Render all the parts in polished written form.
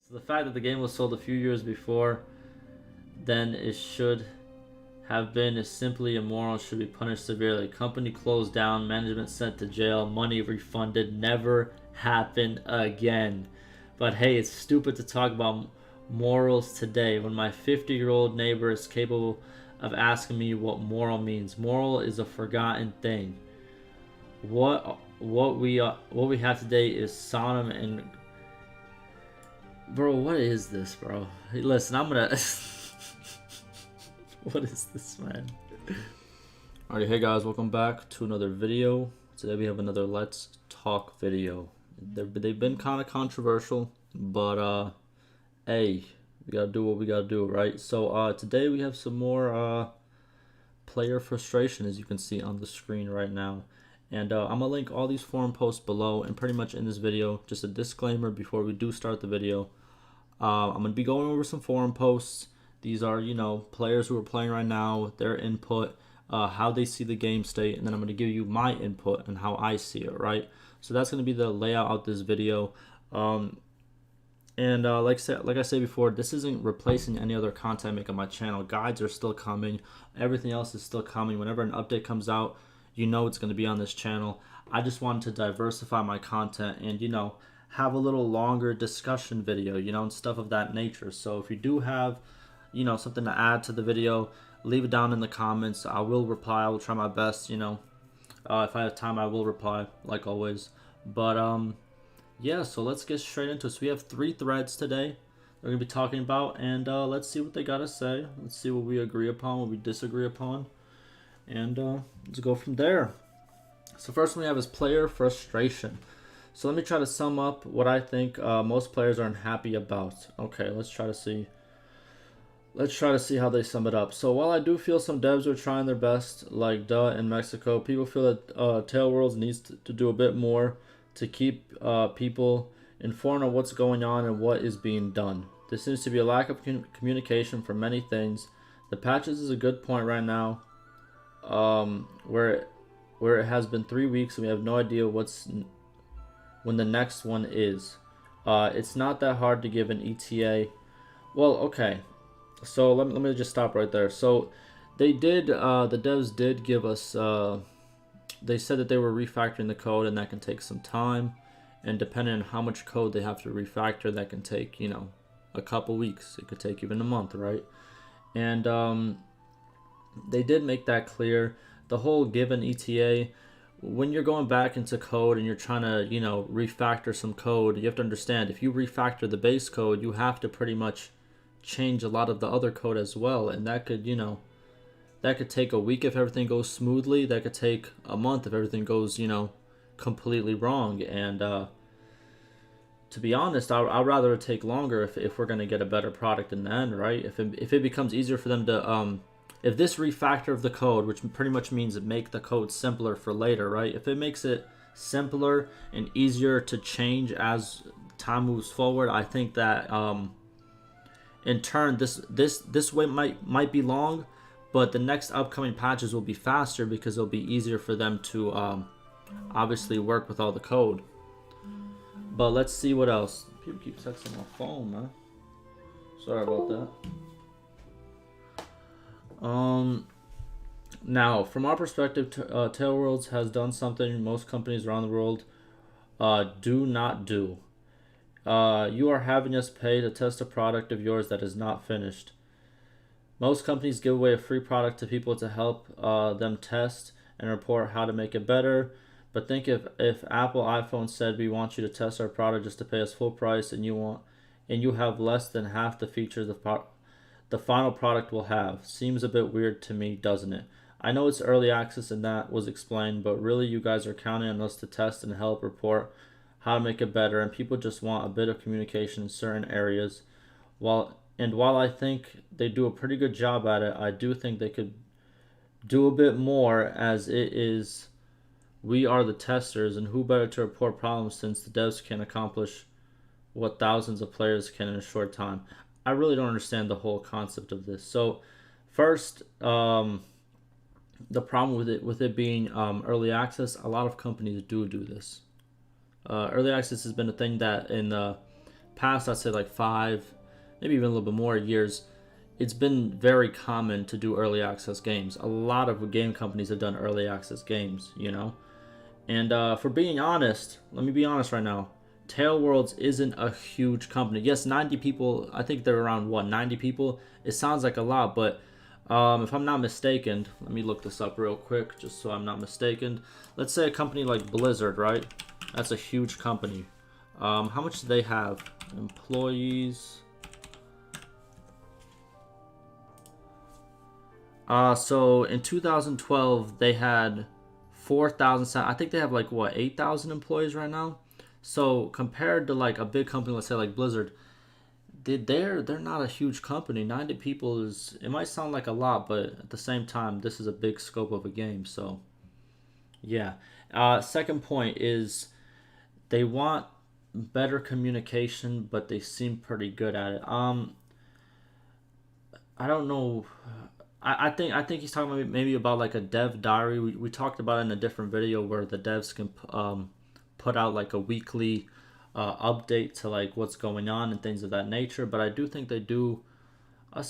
So the fact that the game was sold a few years before then it should have been is simply immoral and should be punished severely. Company closed down, management sent to jail, money refunded, never happen again. But hey, it's stupid to talk about morals today when my 50-year-old neighbor is capable of asking me what moral means. Moral is a forgotten thing. What we have today is Sodom and bro. What is this, bro? Hey, listen, I'm gonna. What is this, man? Alrighty, hey guys, welcome back to another video. Today we have another Let's Talk video. They've been kind of controversial, but hey, we gotta do what we gotta do, right? So today we have some more player frustration, as you can see on the screen right now. And I'm gonna link all these forum posts below, and pretty much in this video, just a disclaimer before we do start the video. I'm gonna be going over some forum posts. These are, players who are playing right now, their input, how they see the game state, and then I'm going to give you my input and how I see it, right? So that's going to be the layout of this video. Like I said before, this isn't replacing any other content I make on my channel. Guides are still coming. Everything else is still coming. Whenever an update comes out, you know it's going to be on this channel. I just wanted to diversify my content and, have a little longer discussion video, and stuff of that nature. So if you do have something to add to the video, leave it down in the comments. I will reply. I will try my best. If I have time, I will reply, like always. But yeah, so let's get straight into it. So we have 3 threads today we're gonna be talking about, and let's see what they gotta say. Let's see what we agree upon, what we disagree upon, and let's go from there. So first one we have is player frustration. So let me try to sum up what I think most players are unhappy about. Okay, let's try to see how they sum it up. So while I do feel some devs are trying their best, like Duh in Mexico, people feel that Tail Worlds needs to do a bit more to keep people informed of what's going on and what is being done. There seems to be a lack of communication for many things. The patches is a good point right now, where it has been 3 weeks and we have no idea when the next one is. It's not that hard to give an ETA. Well, okay. So let me just stop right there. So they did, the devs did give us, they said that they were refactoring the code and that can take some time. And depending on how much code they have to refactor, that can take, a couple weeks. It could take even a month, right? And they did make that clear. The whole given ETA, when you're going back into code and you're trying to, refactor some code, you have to understand, if you refactor the base code, you have to pretty much change a lot of the other code as well, and that could take a week if everything goes smoothly. That could take a month if everything goes completely wrong. And to be honest, I'd rather it take longer if we're going to get a better product in the end, right? If it becomes easier for them to if this refactor of the code, which pretty much means make the code simpler for later, right? If it makes it simpler and easier to change as time moves forward, I think that in turn, this wait might be long, but the next upcoming patches will be faster because it'll be easier for them to obviously work with all the code. But let's see what else. People keep texting my phone, man. Sorry about that. Now, from our perspective, Tail Worlds has done something most companies around the world do not do. You are having us pay to test a product of yours that is not finished. Most companies give away a free product to people to help them test and report how to make it better. But think if Apple iPhone said we want you to test our product just to pay us full price, and you have less than half the features the final product will have. Seems a bit weird to me, doesn't it? I know it's early access and that was explained, but really you guys are counting on us to test and help report how to make it better, and people just want a bit of communication in certain areas. While I think they do a pretty good job at it, I do think they could do a bit more, as it is we are the testers, and who better to report problems since the devs can accomplish what thousands of players can in a short time. I really don't understand the whole concept of this. So first, the problem with it being early access, a lot of companies do this. Early access has been a thing that in the past, I'd say like 5, maybe even a little bit more years, it's been very common to do early access games. A lot of game companies have done early access games, you know. And for being honest, let me be honest right now. Tail Worlds isn't a huge company. Yes, 90 people. I think they're around what, 90 people. It sounds like a lot, but if I'm not mistaken, let me look this up real quick, just so I'm not mistaken. Let's say a company like Blizzard, right? That's a huge company. How much do they have? Employees. So in 2012, they had 4,000. I think they have like what, 8,000 employees right now. So compared to like a big company, let's say like Blizzard, they're not a huge company. 90 people is, it might sound like a lot, but at the same time, this is a big scope of a game. So yeah. Second point is they want better communication, but they seem pretty good at it. I don't know. I think he's talking maybe about like a dev diary. We talked about it in a different video where the devs can put out like a weekly update to like what's going on and things of that nature. But I do think they do. I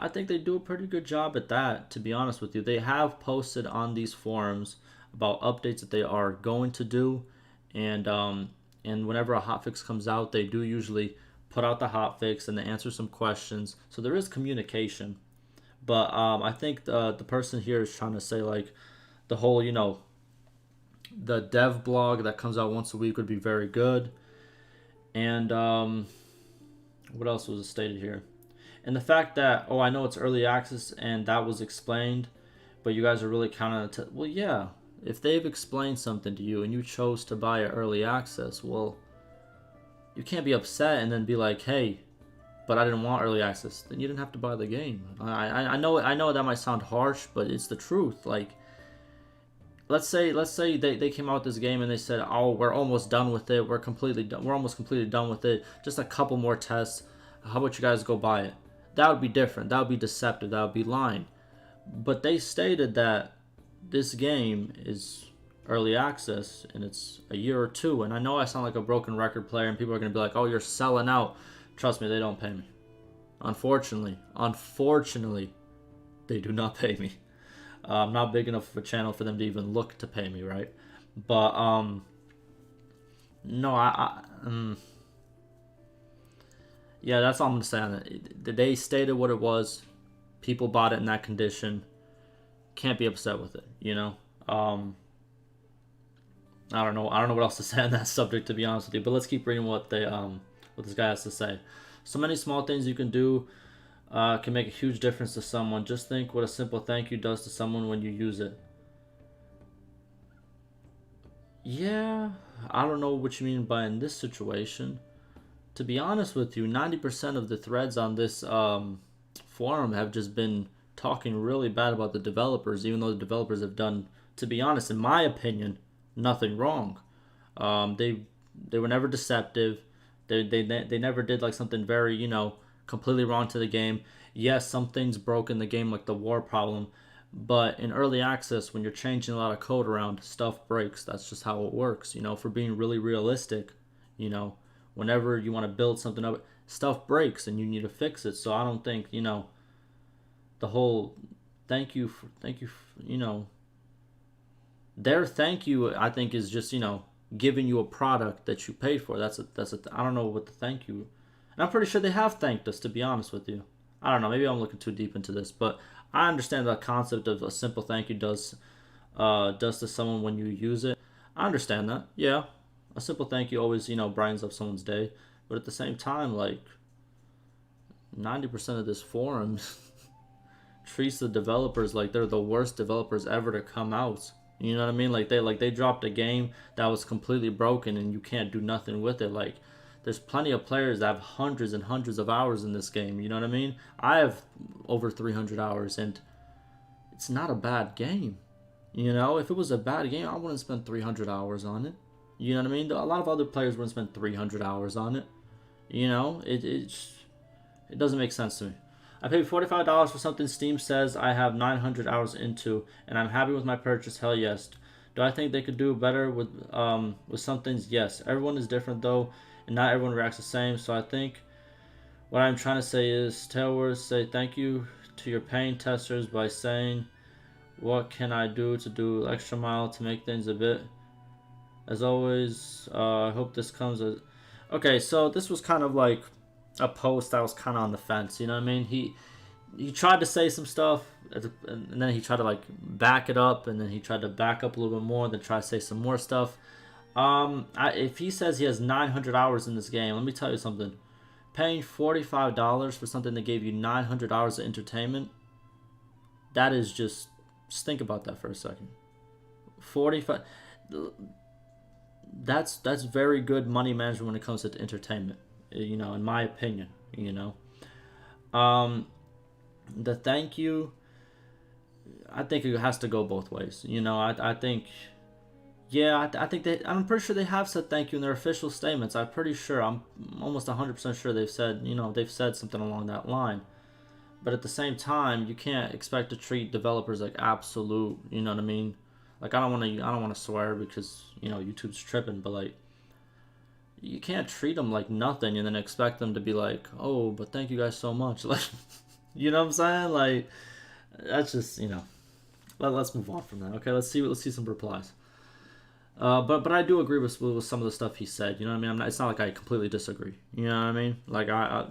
think they do a pretty good job at that. To be honest with you, they have posted on these forums about updates that they are going to do, and whenever a hotfix comes out, they do usually put out the hotfix and they answer some questions. So there is communication. But I think the person here is trying to say like the whole, you know, the dev blog that comes out once a week would be very good. And what else was stated here? And the fact that, oh, I know it's early access and that was explained, but you guys are really counting it. Well, yeah, if they've explained something to you and you chose to buy it early access, well, you can't be upset and then be like, hey, but I didn't want early access. Then you didn't have to buy the game. I know that might sound harsh, but it's the truth. Like, let's say they came out with this game and they said, oh, we're almost done with it. We're almost completely done with it. Just a couple more tests. How about you guys go buy it? That would be different. That would be deceptive. That would be lying. But they stated that this game is early access and it's a year or two. And I know I sound like a broken record player and people are going to be like, oh, you're selling out. Trust me, they don't pay me. Unfortunately, they do not pay me. I'm not big enough of a channel for them to even look to pay me, right? But no, yeah, that's all I'm gonna say on it. They stated what it was. People bought it in that condition. Can't be upset with it, you know. I don't know what else to say on that subject, to be honest with you. But let's keep reading what this guy has to say. So many small things you can do can make a huge difference to someone. Just think what a simple thank you does to someone when you use it. Yeah, I don't know what you mean by in this situation. To be honest with you, 90% of the threads on this forum have just been talking really bad about the developers, even though the developers have done, to be honest, in my opinion, nothing wrong. They were never deceptive. They never did like something very, you know, completely wrong to the game. Yes, some things broke in the game, like the war problem, but in early access, when you're changing a lot of code around, stuff breaks. That's just how it works. You know, for being really realistic, you know, whenever you want to build something up, stuff breaks and you need to fix it. So I don't think, you know, the whole thank you, you know, their thank you, I think, is just, you know, giving you a product that you paid for. I don't know what the thank you. And I'm pretty sure they have thanked us, to be honest with you. I don't know, maybe I'm looking too deep into this, but I understand the concept of a simple thank you does to someone when you use it. I understand that. Yeah. A simple thank you always, you know, brightens up someone's day. But at the same time, like 90% of this forum treats the developers like they're the worst developers ever to come out. You know what I mean? Like they dropped a game that was completely broken and you can't do nothing with it. Like there's plenty of players that have hundreds and hundreds of hours in this game. You know what I mean? I have over 300 hours and it's not a bad game. You know, if it was a bad game, I wouldn't spend 300 hours on it. You know what I mean? A lot of other players wouldn't spend 300 hours on it. You know, it doesn't make sense to me. I paid $45 for something Steam says I have 900 hours into, and I'm happy with my purchase. Hell yes. Do I think they could do better with some things? Yes. Everyone is different though, and not everyone reacts the same. So I think what I'm trying to say is, Tailwords, say thank you to your paying testers by saying, what can I do to do extra mile to make things a bit. As always, I hope this comes as... Okay, so this was kind of like a post that was kind of on the fence, you know what I mean? He tried to say some stuff, and then he tried to like back it up, and then he tried to back up a little bit more, then try to say some more stuff. If he says he has 900 hours in this game, let me tell you something. Paying $45 for something that gave you 900 hours of entertainment, that is just think about that for a second. 45... That's very good money management when it comes to entertainment, you know, in my opinion, you know. The thank you, I think it has to go both ways, you know. I think, yeah, I think I'm pretty sure they have said thank you in their official statements. I'm pretty sure, I'm almost 100% sure they've said, you know, they've said something along that line. But at the same time, you can't expect to treat developers like absolute, you know what I mean? Like, I don't want to swear because, you know, YouTube's tripping, but like, you can't treat them like nothing and then expect them to be like, oh, but thank you guys so much. Like, you know what I'm saying? Like, that's just, you know, let's move on from that. Okay, let's see some replies. But I do agree with some of the stuff he said. You know what I mean? It's not like I completely disagree. You know what I mean? Like,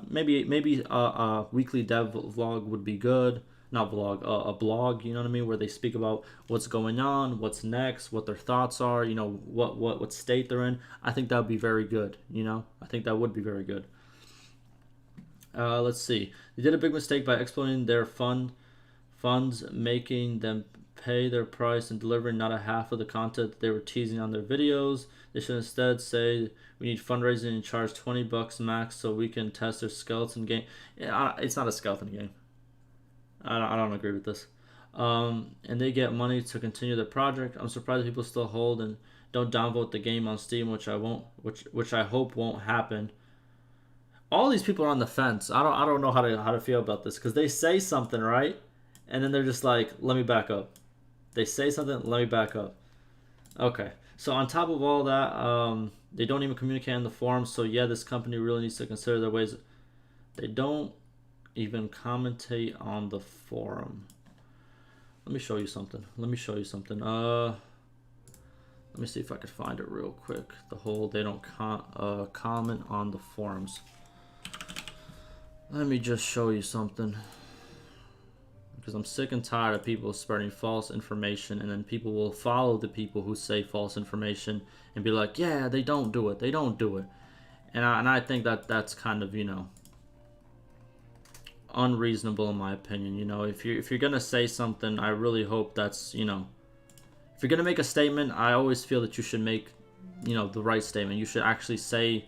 maybe a weekly dev vlog would be good. Not vlog, a blog, you know what I mean, where they speak about what's going on, what's next, what their thoughts are, you know, what state they're in. I think that would be very good, you know. I think that would be very good. Let's see. They did a big mistake by exploiting their funds, making them pay their price and delivering not a half of the content that they were teasing on their videos. They should instead say, we need fundraising and charge $20 max so we can test their skeleton game. Yeah, it's not a skeleton game. I don't agree with this. And they get money to continue the project. I'm surprised people still hold and don't downvote the game on Steam, which I hope won't happen. All these people are on the fence. I don't know how to feel about this, because they say something, right, and then they're just like, let me back up. They say something, let me back up. Okay. So on top of all that, they don't even communicate in the forums. So yeah, this company really needs to consider their ways. They don't even commentate on the forum. Let me show you something. Let me see if I could find it real quick. The whole they don't comment on the forums. Let me just show you something, because I'm sick and tired of people spreading false information, and then people will follow the people who say false information and be like, yeah, they don't do it, and I think that's kind of, you know, unreasonable in my opinion. You know, if you're gonna say something, I really hope that's, you know, if you're gonna make a statement, I always feel that you should make, you know, the right statement. You should actually say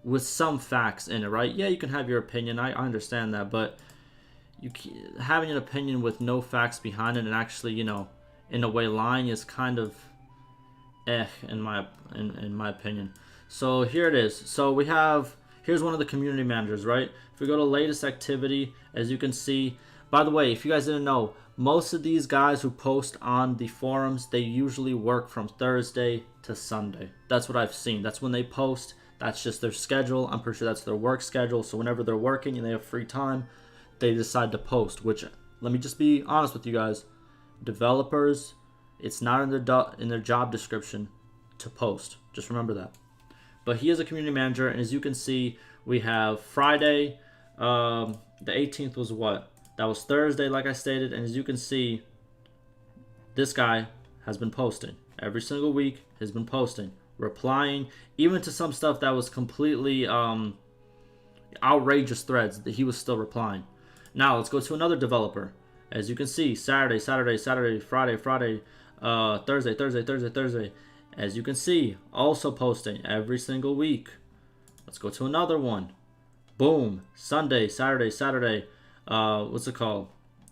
with some facts in it, right? Yeah, you can have your opinion. I understand that, but having an opinion with no facts behind it and actually, you know, in a way lying is kind of in my opinion. So here it is. So here's one of the community managers, right? If we go to latest activity, as you can see, by the way, if you guys didn't know, most of these guys who post on the forums, they usually work from Thursday to Sunday. That's what I've seen. That's when they post. That's just their schedule. I'm pretty sure that's their work schedule. So whenever they're working and they have free time, they decide to post, which, let me just be honest with you guys, developers, it's not in their job description to post. Just remember that. But he is a community manager, and as you can see, we have Friday, the 18th was what? That was Thursday, like I stated, and as you can see, this guy has been posting. Every single week, has been posting, replying, even to some stuff that was completely outrageous threads, that he was still replying. Now, let's go to another developer. As you can see, Saturday, Friday, Thursday. As you can see, also posting every single week. Let's go to another one. Boom. Sunday, Saturday. What's it called?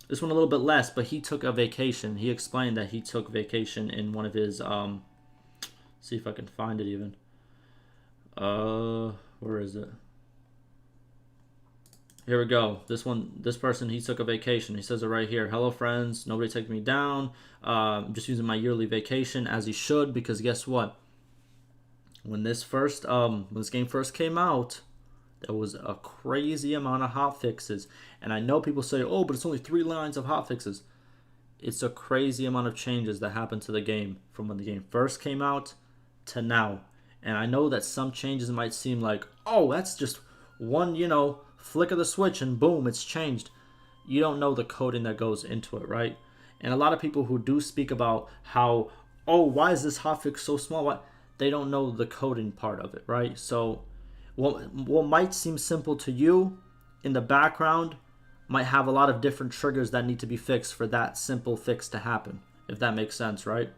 This one a little bit less, but he took a vacation. He explained that he took vacation in one of his, see if I can find it even. Where is it? Here we go. This person, he took a vacation. He says it right here. Hello, friends. Nobody take me down. I'm just using my yearly vacation, as he should, because guess what? when this game first came out, there was a crazy amount of hotfixes. And I know people say, oh, but it's only 3 lines of hotfixes. It's a crazy amount of changes that happened to the game from when the game first came out to now. And I know that some changes might seem like, oh, that's just one, flick of the switch and boom, it's changed. You don't know the coding that goes into it, right? And a lot of people who do speak about how, oh, why is this hotfix so small? Why? They don't know the coding part of it, right? So what might seem simple to you in the background might have a lot of different triggers that need to be fixed for that simple fix to happen, if that makes sense, right?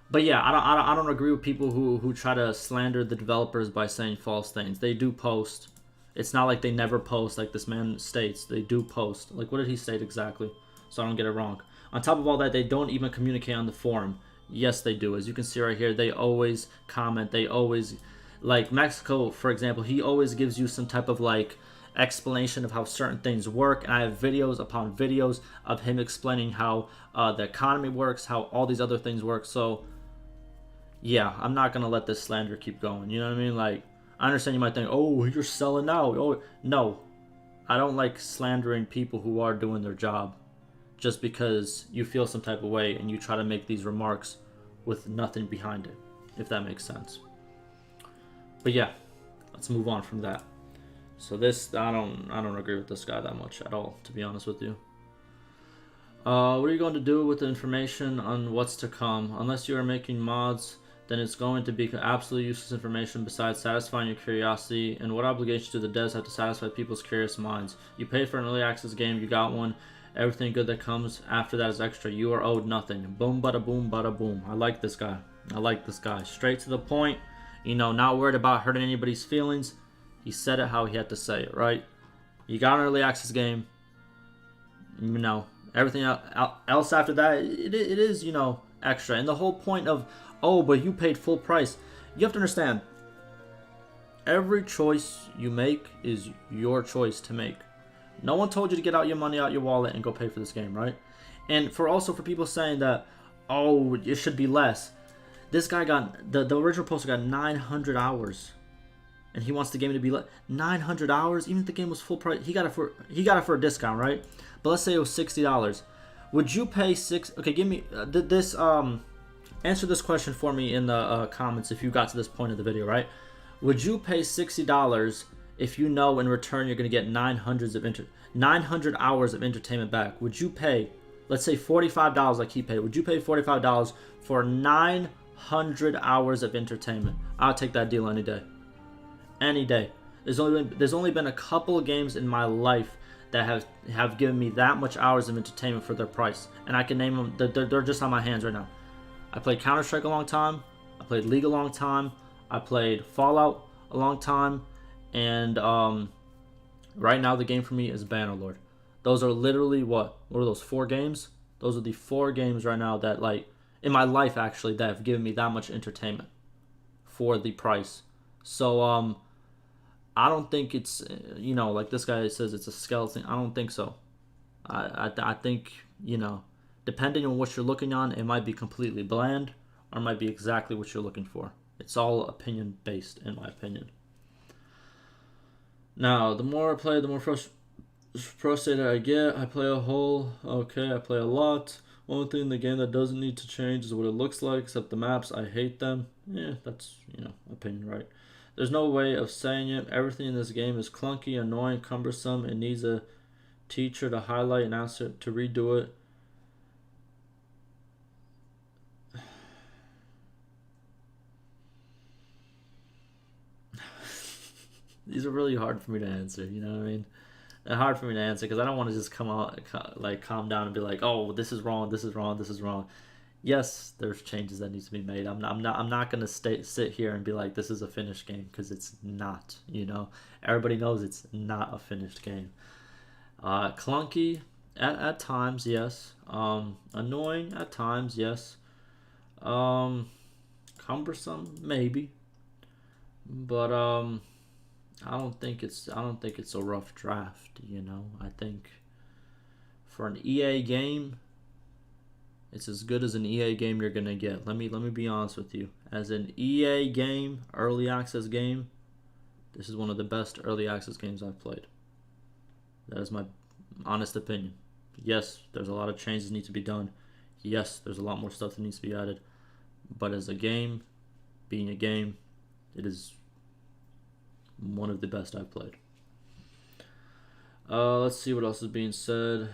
But yeah, I don't agree with people who try to slander the developers by saying false things. They do post. It's not like they never post, like this man states. They do post. Like, what did he state exactly? So I don't get it wrong. On top of all that, they don't even communicate on the forum. Yes, they do. As you can see right here, they always comment. They always, like Mexico, for example, he always gives you some type of like explanation of how certain things work. And I have videos upon videos of him explaining how the economy works, how all these other things work. So yeah, I'm not gonna let this slander keep going. You know what I mean? Like, I understand you might think, oh, you're selling out. Oh, no. I don't like slandering people who are doing their job just because you feel some type of way and you try to make these remarks with nothing behind it, if that makes sense. But yeah, let's move on from that. So this, I don't agree with this guy that much at all, to be honest with you. What are you going to do with the information on what's to come? Unless you are making mods, then it's going to be absolutely useless information besides satisfying your curiosity. And what obligation do the devs have to satisfy people's curious minds? You paid for an early access game, you got one. Everything good that comes after that is extra. You are owed nothing. Boom, bada boom, bada boom. I like this guy. I like this guy. Straight to the point. Not worried about hurting anybody's feelings. He said it how he had to say it, right? You got an early access game. Everything else after that, it is, extra. And the whole point of, oh, but you paid full price. You have to understand, every choice you make is your choice to make. No one told you to get out your money out your wallet and go pay for this game, right? And for people saying that, oh, it should be less. This guy got, the original poster got 900 hours. And he wants the game to be 900 hours, even if the game was full price. He got it for a discount, right? But let's say it was $60. Would you pay Okay, give me this. Answer this question for me in the comments if you got to this point of the video, right? Would you pay $60 if you know in return you're gonna get 900 hours of entertainment back? Would you pay, let's say $45 like he paid? Would you pay $45 for 900 hours of entertainment? I'll take that deal any day. Any day. There's only been a couple of games in my life that have given me that much hours of entertainment for their price, and I can name them. They're just on my hands right now. I played Counter-Strike a long time. I played League a long time. I played Fallout a long time, and right now the game for me is Bannerlord. Those are literally what are those 4 games? Those are the 4 games right now that, like, in my life actually, that have given me that much entertainment for the price. So I don't think it's, like this guy says it's a skeleton. I don't think so. I think, depending on what you're looking on, it might be completely bland or it might be exactly what you're looking for. It's all opinion based, in my opinion. Now, the more I play, the more frustrated I get. I play I play a lot. One thing in the game that doesn't need to change is what it looks like, except the maps. I hate them. Yeah, that's, opinion, right? There's no way of saying it. Everything in this game is clunky, annoying, cumbersome. It needs a teacher to highlight and ask it to redo it. These are really hard for me to answer, you know what I mean? They're hard for me to answer because I don't want to just calm down and be like, oh, this is wrong, this is wrong, this is wrong. Yes, there's changes that need to be made. I'm not gonna sit here and be like this is a finished game, because it's not. Everybody knows it's not a finished game. Clunky at times, yes. Annoying at times, yes. Cumbersome, maybe. But I don't think it's a rough draft. I think for an EA game, it's as good as an EA game you're gonna get. Let me be honest with you. as an EA game, early access game, this is one of the best early access games I've played. That is my honest opinion. Yes, there's a lot of changes need to be done. Yes, there's a lot more stuff that needs to be added. But as a game, being a game, it is one of the best I've played. Let's see what else is being said.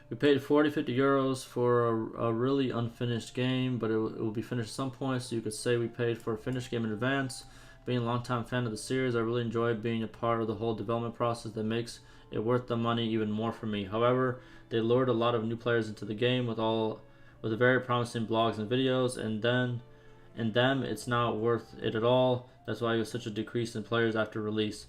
We paid 40-50 euros for a really unfinished game, but it will be finished at some point, so you could say we paid for a finished game in advance. Being a longtime fan of the series, I really enjoyed being a part of the whole development process that makes it worth the money even more for me. However, they lured a lot of new players into the game with the very promising blogs and videos, and then it's not worth it at all. That's why it was such a decrease in players after release.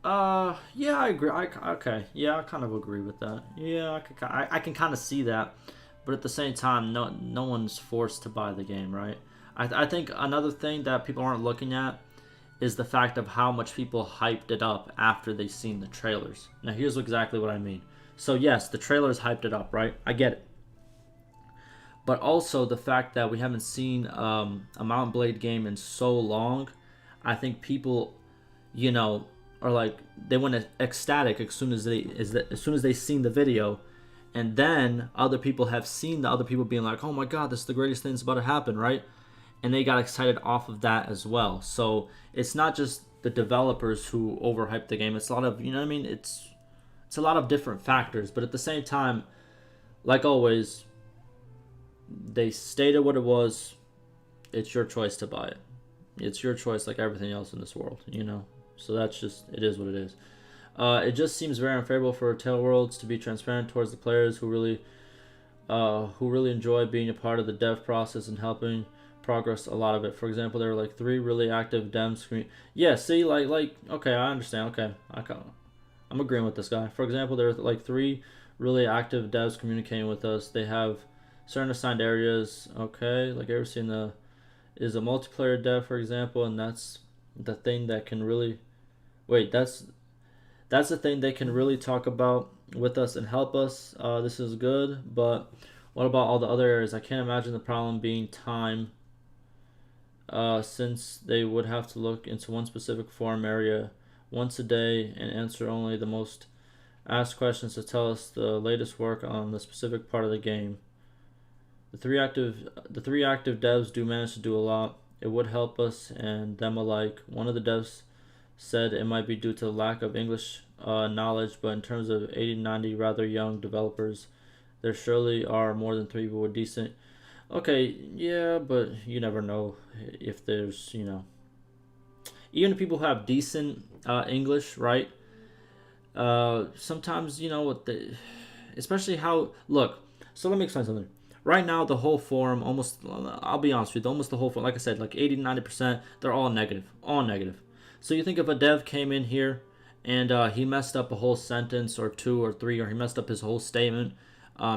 Yeah, I agree. Okay, yeah, I kind of agree with that. Yeah, I can kind of see that, but at the same time, no one's forced to buy the game, right? I think another thing that people aren't looking at is the fact of how much people hyped it up after they seen the trailers. Now, here's exactly what I mean. So yes, the trailers hyped it up, right? I get it. But also the fact that we haven't seen a Mount and Blade game in so long, I think people, are like they went ecstatic as soon as they seen the video, and then other people have seen the other people being like, "Oh my God, this is the greatest thing that's about to happen," right? And they got excited off of that as well. So it's not just the developers who overhyped the game. It's a lot of It's a lot of different factors, but at the same time, like always, they stated what it was. It's your choice to buy it. It's your choice, like everything else in this world, So that's just, it is what it is. It just seems very unfavorable for Tale Worlds to be transparent towards the players who really enjoy being a part of the dev process and helping progress a lot of it. For example, there were like 3 really active devs. Yeah, see, like okay, I understand. Okay, I'm agreeing with this guy. For example, there are like 3 really active devs communicating with us. They have certain assigned areas. Okay, like ever seen is a multiplayer dev, for example, and that's the thing that can really that's the thing they can really talk about with us and help us. This is good, but what about all the other areas? I can't imagine the problem being time, since they would have to look into one specific forum area once a day and answer only the most asked questions to tell us the latest work on the specific part of the game. The three active devs do manage to do a lot. It would help us and them alike. One of the devs said it might be due to the lack of English knowledge, but in terms of 80-90 rather young developers, there surely are more than 3 people with decent. Okay, yeah, but you never know if there's, even if people who have decent English, right? Sometimes, especially how, look, so let me explain something. Right now, the whole forum, I'll be honest with you, almost the whole forum, like I said, like 80-90%, they're all negative. All negative. So you think if a dev came in here and he messed up a whole sentence or 2 or 3, or he messed up his whole statement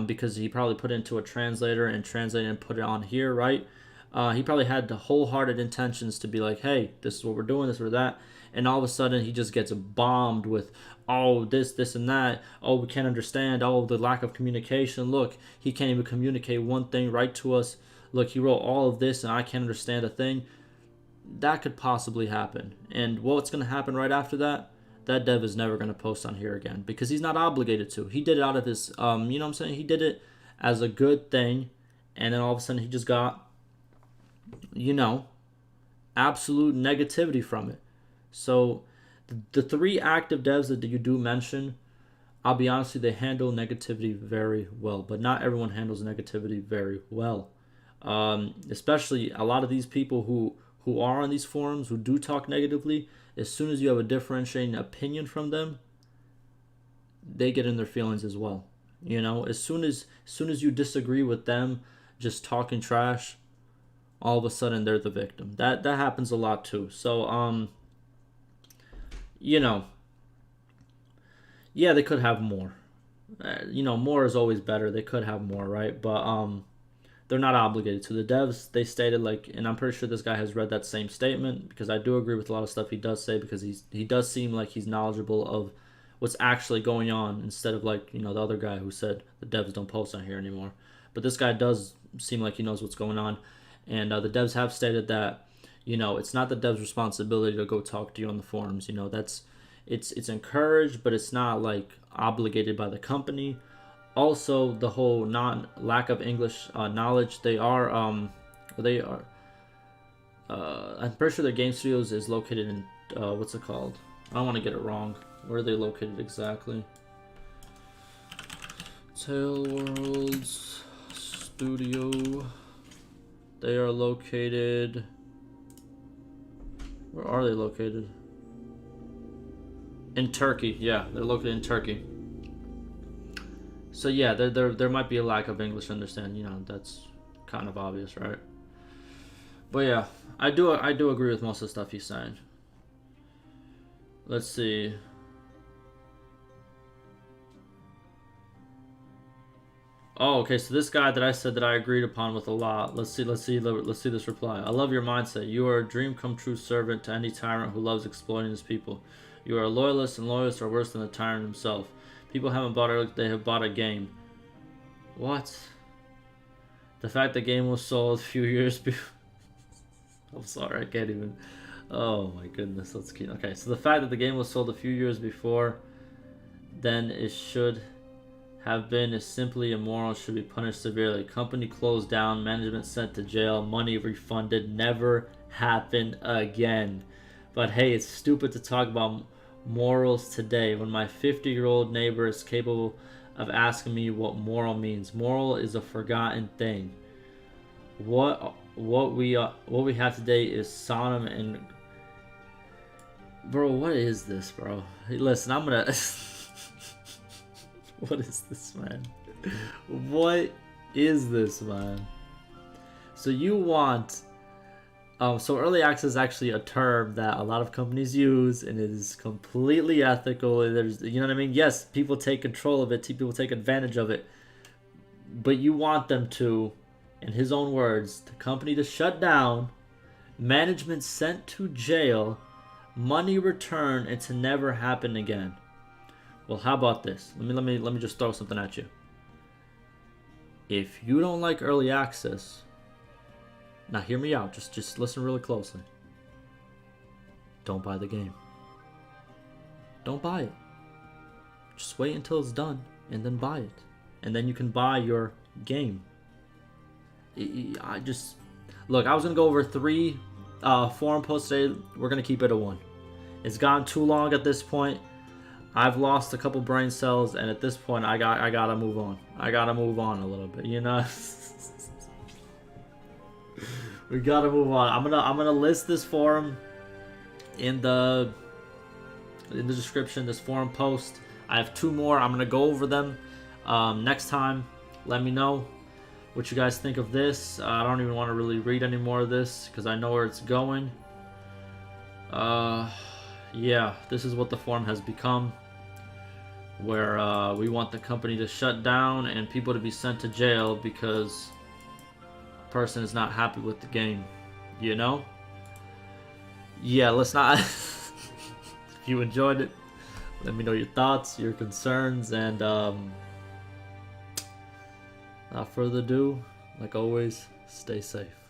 because he probably put it into a translator and translated and put it on here, right? He probably had the wholehearted intentions to be like, hey, this is what we're doing, this or that. And all of a sudden, he just gets bombed with, oh, this, and that. Oh, we can't understand. Oh, the lack of communication. Look, he can't even communicate one thing right to us. Look, he wrote all of this, and I can't understand a thing. That could possibly happen. And what's going to happen right after that? That dev is never going to post on here again because he's not obligated to. He did it out of his, you know what I'm saying? He did it as a good thing, and then all of a sudden he just got, absolute negativity from it. So the 3 active devs that you do mention, I'll be honest with you, they handle negativity very well, but not everyone handles negativity very well. Especially a lot of these people who are on these forums who do talk negatively, as soon as you have a differentiating opinion from them, they get in their feelings as well. As soon as you disagree with them just talking trash, all of a sudden they're the victim. That happens a lot too. So yeah, they could have more. More is always better. They could have more, right? But they're not obligated to. The devs, they stated, like, and I'm pretty sure this guy has read that same statement, because I do agree with a lot of stuff he does say, because he does seem like he's knowledgeable of what's actually going on, instead of, like, the other guy who said the devs don't post on here anymore. But this guy does seem like he knows what's going on, and the devs have stated that it's not the devs' responsibility to go talk to you on the forums. It's encouraged, but it's not like obligated by the company. Also, the whole lack of English knowledge, they are I'm pretty sure their game studios is located in what's it called? I don't want to get it wrong. Where are they located exactly? Tail Worlds Studio. They are located. Where are they located? In Turkey. Yeah, they're located in Turkey. So yeah, there might be a lack of English understanding. That's kind of obvious, right? But yeah, I do agree with most of the stuff he's saying. Let's see. Oh, okay. So this guy that I said that I agreed upon with a lot. Let's see this reply. I love your mindset. You are a dream come true servant to any tyrant who loves exploiting his people. You are a loyalist, and loyalists are worse than the tyrant himself. People haven't bought it, they have bought a game. What? The fact the game was sold a few years before. I'm sorry, I can't even. Oh my goodness, let's keep. Okay, so the fact that the game was sold a few years before, then it should have been is simply immoral, should be punished severely. Company closed down, management sent to jail, money refunded, never happen again. But hey, it's stupid to talk about morals today when my 50-year-old neighbor is capable of asking me what moral means. Moral is a forgotten thing. What we have today is Sodom and bro. What is this, bro? Hey, listen, I'm gonna. What is this, man? What is this, man? So you want. So early access is actually a term that a lot of companies use, and it is completely ethical. There's, you know what I mean? Yes, people take control of it, people take advantage of it, but you want them to, in his own words, the company to shut down, management sent to jail, money returned, and to never happen again. Well, how about this? Let me just throw something at you. If you don't like early access. Now hear me out, just listen really closely. Don't buy the game. Don't buy it. Just wait until it's done and then buy it. And then you can buy your game. Look, I was going to go over 3 forum posts today. We're going to keep it at 1. It's gone too long at this point. I've lost a couple brain cells, and at this point I gotta move on. I gotta move on a little bit, We gotta move on. I'm gonna list this forum in the description. This forum post. I have 2 more. I'm gonna go over them next time. Let me know what you guys think of this. I don't even want to really read any more of this because I know where it's going. Yeah, this is what the forum has become, where we want the company to shut down and people to be sent to jail because person is not happy with the game, Yeah, let's not. If you enjoyed it, let me know your thoughts, your concerns, and without further ado, like always, stay safe.